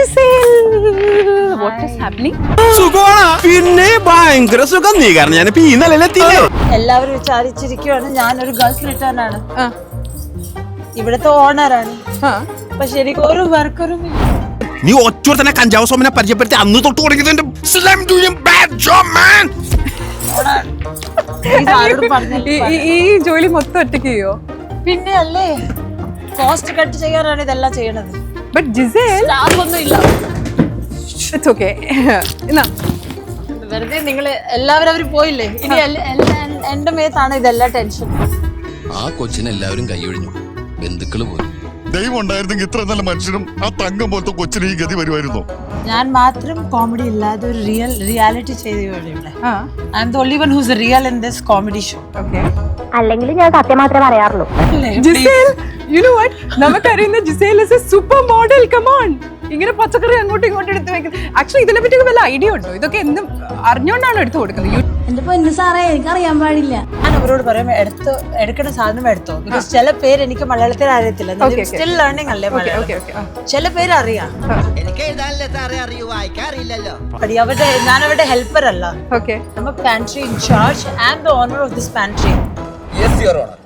Giselle. What is happening? സുഖമാണ് പിന്നെ ഭയങ്കര സുഖം നീ കാരണം ഞാൻ ഈ നിലയിലെത്തിയില്ലേ. എല്ലാവരും വിചാരിച്ചിരിക്കുവാണ് ഞാനൊരു ഗൾഫ് റിട്ടേൺ ആണ്, ഇവിടുത്തെ ഓണറാണ്. പക്ഷെ എനിക്ക് ഒരു വർക്കറും ഇല്ല. നീ ഒറ്റ തന്നെ കഞ്ചാവ് സോമനെ പരിചയപ്പെടുത്തി അന്ന് തൊട്ട് തുടങ്ങിയതിന്റെ ഈ ജോലി മൊത്തം ഒറ്റയ്ക്ക് ചെയ്യോ? പിന്നെ അല്ലേ കോസ്റ്റ് കട്ട് ചെയ്യാനാണ് ഇതെല്ലാം ചെയ്യണത്. But Giselle, സ്റ്റാഫ് ഒന്നും ഇല്ല. it's okay. എന്നാ വെറുതെ നിങ്ങൾ എല്ലാവരും അവർ പോയില്ലേ, ഇനി എന്റെ മേത്താണ് ഇതെല്ലാം ടെൻഷൻ. ആ കൊച്ചിനെ എല്ലാവരും കൈയൊഴിഞ്ഞു, ബന്ധുക്കള് പോയി. ദൈവം ഉണ്ടായിരുന്നെങ്കിൽ ഇത്ര നല്ല മനുഷ്യനും ആ തങ്കം പോലത്തെ കൊച്ചിന് ഈ ഗതി വരുമായിരുന്നു. ഞാൻ മാത്രം കോമഡി ഇല്ലാതെ ഒരു റിയാലിറ്റി ചെയ്തവിടെ. I am the only one who's real in this comedy show. അല്ലെങ്കിൽ ഞാൻ സത്യം മാത്രമേ പറയാറുള്ളൂ. Giselle, you know what? നമുക്കറിയുന്ന Giselle is a super model. Come on. ഇങ്ങനെ പച്ചക്കറി അങ്ങോട്ടും ഇങ്ങോട്ടും എടുത്ത് വെക്കുന്നത്. ആക്ച്വലി ഇതിനെ പറ്റി വല്ല ഐഡിയ ഉണ്ടോ? ഇതൊക്കെ എന്തും അറിഞ്ഞോണ്ടാണ് എടുത്തു കൊടുക്കുന്നത്. എന്റെ പൊന്നു സാറേ, എനിക്കറിയാൻ പാടില്ല. ഞാൻ അവരോട് പറയാം എടുക്കുന്ന സാധനം എടുത്തോ. ബിക്കോസ് ചില പേര് എനിക്ക് മലയാളത്തിൽ അറിയത്തില്ല. സ്റ്റിൽ ലേണിംഗ് അല്ലേ മലയാളം. ചില പേര് അറിയാം, എനിക്ക് എഴുതാനല്ലേ സാറേ അറിയൂ, വായിക്കാറില്ലല്ലോ. ഞാൻ അവരുടെ ഹെൽപ്പർ അല്ല. Okay. I'm a pantry in charge and the owner of this pantry. Yes, Your Honor.